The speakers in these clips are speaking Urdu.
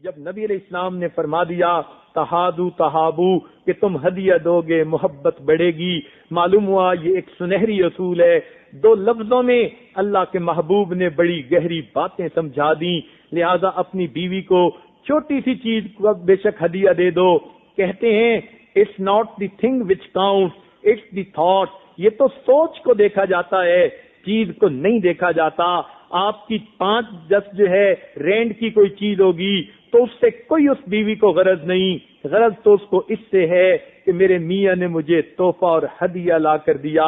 جب نبی علیہ السلام نے فرما دیا تہادو تہابو کہ تم ہدیہ دو گے محبت بڑھے گی، معلوم ہوا یہ ایک سنہری اصول ہے۔ دو لفظوں میں اللہ کے محبوب نے بڑی گہری باتیں سمجھا دیں، لہذا اپنی بیوی کو چھوٹی سی چیز کو بے شک ہدیہ دے دو۔ کہتے ہیں it's not the thing which count it's the thought, یہ تو سوچ کو دیکھا جاتا ہے، چیز کو نہیں دیکھا جاتا۔ آپ کی 5-10 جو ہے رینڈ کی کوئی چیز ہوگی تو اس سے کوئی اس بیوی کو غرض نہیں، غرض تو اس کو اس سے ہے کہ میرے میاں نے مجھے تحفہ اور ہدیہ لا کر دیا۔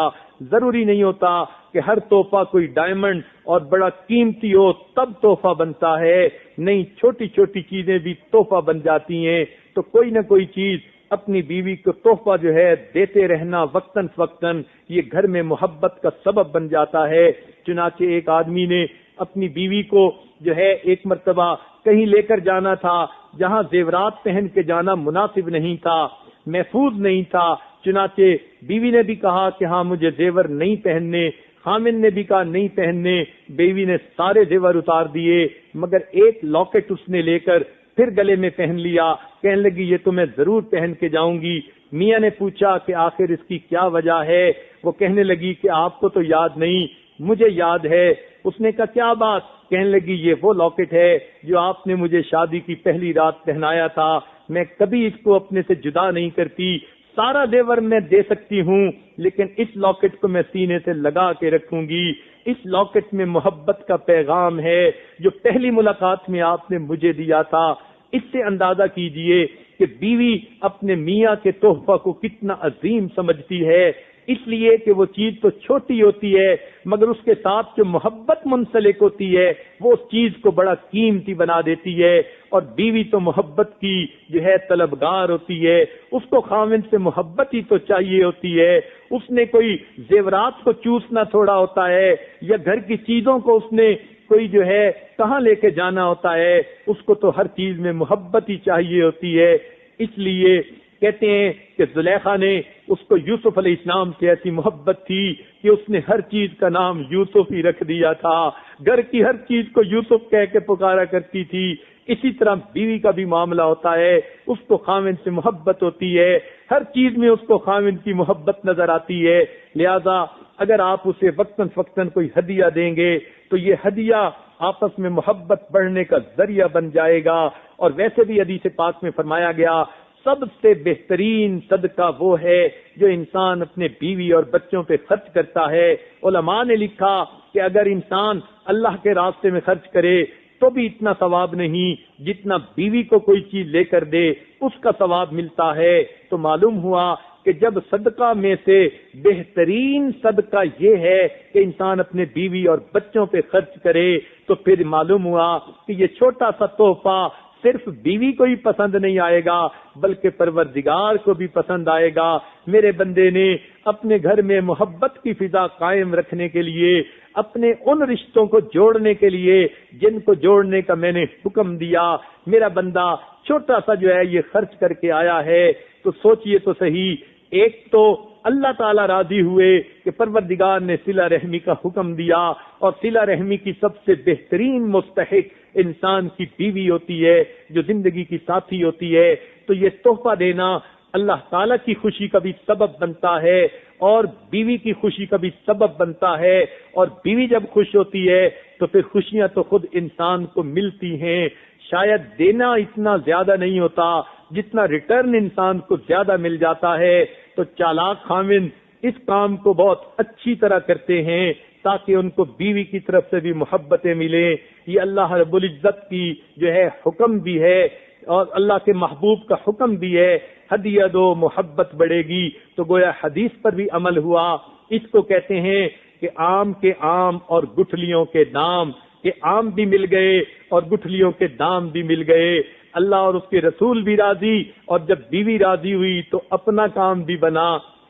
ضروری نہیں ہوتا کہ ہر تحفہ کوئی ڈائمنڈ اور بڑا قیمتی ہو تب تحفہ بنتا ہے، نہیں، چھوٹی چھوٹی چیزیں بھی تحفہ بن جاتی ہیں۔ تو کوئی نہ کوئی چیز اپنی بیوی کو تحفہ جو ہے دیتے رہنا وقتاً فوقتاً، یہ گھر میں محبت کا سبب بن جاتا ہے۔ چنانچہ ایک آدمی نے اپنی بیوی کو جو ہے ایک مرتبہ کہیں لے کر جانا تھا جہاں زیورات پہن کے جانا مناسب نہیں تھا، محفوظ نہیں تھا۔ چنانچہ بیوی نے بھی کہا کہ ہاں مجھے زیور نہیں پہننے، خامن نے بھی کہا نہیں پہننے، بیوی نے سارے زیور اتار دیے مگر ایک لاکٹ اس نے لے کر پھر گلے میں پہن لیا، کہنے لگی یہ تو میں ضرور پہن کے جاؤں گی۔ میاں نے پوچھا کہ آخر اس کی کیا وجہ ہے؟ وہ کہنے لگی کہ آپ کو تو یاد نہیں، مجھے یاد ہے۔ اس نے کہا کیا بات؟ کہنے لگی یہ وہ لاکٹ ہے جو آپ نے مجھے شادی کی پہلی رات پہنایا تھا، میں کبھی اس کو اپنے سے جدا نہیں کرتی، سارا زیور میں دے سکتی ہوں لیکن اس لاکٹ کو میں سینے سے لگا کے رکھوں گی۔ اس لاکٹ میں محبت کا پیغام ہے جو پہلی ملاقات میں آپ نے مجھے دیا تھا۔ اس سے اندازہ کیجئے کہ بیوی اپنے میاں کے تحفہ کو کتنا عظیم سمجھتی ہے، اس لیے کہ وہ چیز تو چھوٹی ہوتی ہے مگر اس کے ساتھ جو محبت منسلک ہوتی ہے وہ اس چیز کو بڑا قیمتی بنا دیتی ہے۔ اور بیوی تو محبت کی جو ہے طلبگار ہوتی ہے، اس کو خاوند سے محبت ہی تو چاہیے ہوتی ہے، اس نے کوئی زیورات کو چوسنا تھوڑا ہوتا ہے یا گھر کی چیزوں کو اس نے کوئی جو ہے کہاں لے کے جانا ہوتا ہے، اس کو تو ہر چیز میں محبت ہی چاہیے ہوتی ہے۔ اس لیے کہتے ہیں کہ زلیخا نے اس کو یوسف علیہ السلام سے ایسی محبت تھی کہ اس نے ہر چیز کا نام یوسف ہی رکھ دیا تھا، گھر کی ہر چیز کو یوسف کہہ کے پکارا کرتی تھی۔ اسی طرح بیوی کا بھی معاملہ ہوتا ہے، اس کو خاوند سے محبت ہوتی ہے، ہر چیز میں اس کو خاوند کی محبت نظر آتی ہے، لہذا اگر آپ اسے وقتاً فوقتاً کوئی ہدیہ دیں گے تو یہ ہدیہ آپس میں محبت بڑھنے کا ذریعہ بن جائے گا۔ اور ویسے بھی حدیث پاک میں فرمایا گیا سب سے بہترین صدقہ وہ ہے جو انسان اپنے بیوی اور بچوں پہ خرچ کرتا ہے۔ علماء نے لکھا کہ اگر انسان اللہ کے راستے میں خرچ کرے تو بھی اتنا ثواب نہیں جتنا بیوی کو کوئی چیز لے کر دے اس کا ثواب ملتا ہے۔ تو معلوم ہوا کہ جب صدقہ میں سے بہترین صدقہ یہ ہے کہ انسان اپنے بیوی اور بچوں پہ خرچ کرے، تو پھر معلوم ہوا کہ یہ چھوٹا سا تحفہ صرف بیوی کو ہی پسند نہیں آئے گا بلکہ پروردگار کو بھی پسند آئے گا۔ میرے بندے نے اپنے گھر میں محبت کی فضا قائم رکھنے کے لیے، اپنے ان رشتوں کو جوڑنے کے لیے جن کو جوڑنے کا میں نے حکم دیا، میرا بندہ چھوٹا سا جو ہے یہ خرچ کر کے آیا ہے، تو سوچئے تو صحیح، ایک تو اللہ تعالیٰ راضی ہوئے کہ پروردگار نے صلہ رحمی کا حکم دیا، اور صلہ رحمی کی سب سے بہترین مستحق انسان کی بیوی ہوتی ہے جو زندگی کی ساتھی ہوتی ہے۔ تو یہ تحفہ دینا اللہ تعالیٰ کی خوشی کا بھی سبب بنتا ہے اور بیوی کی خوشی کا بھی سبب بنتا ہے، اور بیوی جب خوش ہوتی ہے تو پھر خوشیاں تو خود انسان کو ملتی ہیں۔ شاید دینا اتنا زیادہ نہیں ہوتا جتنا ریٹرن انسان کو زیادہ مل جاتا ہے۔ تو چالاک خاوند اس کام کو بہت اچھی طرح کرتے ہیں تاکہ ان کو بیوی کی طرف سے بھی محبتیں ملیں۔ یہ اللہ رب العزت کی جو ہے حکم بھی ہے اور اللہ کے محبوب کا حکم بھی ہے، ہدیہ دو محبت بڑھے گی۔ تو گویا حدیث پر بھی عمل ہوا۔ اس کو کہتے ہیں کہ آم کے آم اور گٹھلیوں کے دام، کہ آم بھی مل گئے اور گٹھلیوں کے دام بھی مل گئے، اللہ اور اس کے رسول بھی راضی، اور جب بیوی راضی ہوئی تو اپنا کام بھی بنا۔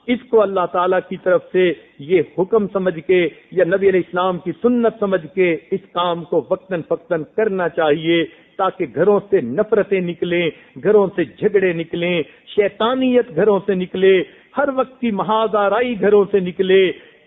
اس کو اللہ تعالیٰ کی طرف سے یہ حکم سمجھ کے یا نبی علیہ السلام کی سنت سمجھ کے اس کام کو وقتاً فوقتاً کرنا چاہیے تاکہ گھروں سے نفرتیں نکلیں، گھروں سے جھگڑے نکلیں، شیطانیت گھروں سے نکلے، ہر وقت کی محاذ آرائی گھروں سے نکلے۔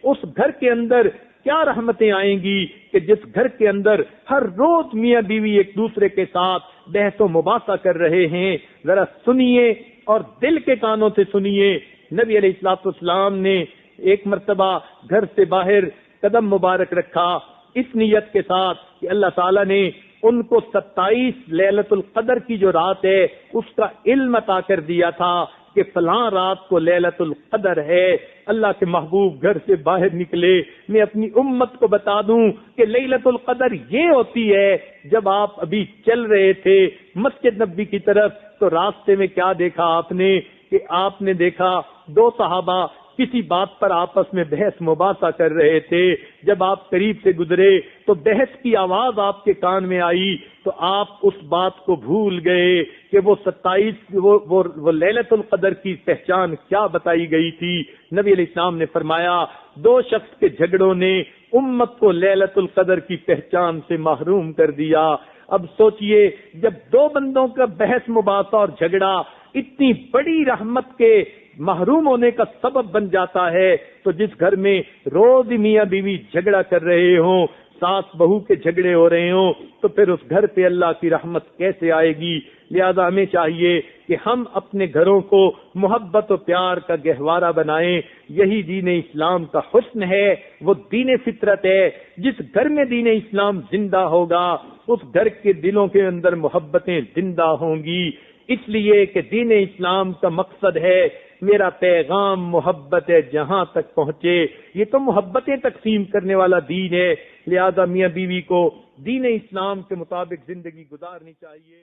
اس گھر کے اندر کیا رحمتیں آئیں گی کہ جس گھر کے اندر ہر روز میاں بیوی ایک دوسرے کے ساتھ بحث و مباحثہ کر رہے ہیں، ذرا سنیے اور دل کے کانوں سے سنیے۔ نبی علیہ الصلوۃ والسلام نے ایک مرتبہ گھر سے باہر قدم مبارک رکھا اس نیت کے ساتھ کہ اللہ تعالیٰ نے ان کو 27 لیلۃ القدر کی جو رات ہے اس کا علم عطا کر دیا تھا کہ فلاں رات کو لیلۃ القدر ہے۔ اللہ کے محبوب گھر سے باہر نکلے، میں اپنی امت کو بتا دوں کہ لیلۃ القدر یہ ہوتی ہے۔ جب آپ ابھی چل رہے تھے مسجد نبوی کی طرف تو راستے میں کیا دیکھا آپ نے کہ آپ نے دیکھا دو صحابہ کسی بات پر آپس میں بحث مباحثہ کر رہے تھے۔ جب آپ قریب سے گزرے تو بحث کی آواز آپ کے کان میں آئی تو آپ اس بات کو بھول گئے کہ وہ 27 وہ لیلۃ القدر کی پہچان کیا بتائی گئی تھی۔ نبی علیہ السلام نے فرمایا دو شخص کے جھگڑوں نے امت کو لیلۃ القدر کی پہچان سے محروم کر دیا۔ اب سوچئے جب دو بندوں کا بحث مباحثہ اور جھگڑا اتنی بڑی رحمت کے محروم ہونے کا سبب بن جاتا ہے تو جس گھر میں روز میاں بیوی جھگڑا کر رہے ہوں، ساس بہو کے جھگڑے ہو رہے ہوں، تو پھر اس گھر پہ اللہ کی رحمت کیسے آئے گی؟ لہذا ہمیں چاہیے کہ ہم اپنے گھروں کو محبت و پیار کا گہوارہ بنائیں۔ یہی دین اسلام کا حسن ہے، وہ دین فطرت ہے۔ جس گھر میں دین اسلام زندہ ہوگا اس گھر کے دلوں کے اندر محبتیں زندہ ہوں گی۔ اس لیے کہ دین اسلام کا مقصد ہے میرا پیغام محبت ہے جہاں تک پہنچے، یہ تو محبتیں تقسیم کرنے والا دین ہے۔ لہذا میاں بیوی کو دین اسلام کے مطابق زندگی گزارنی چاہیے۔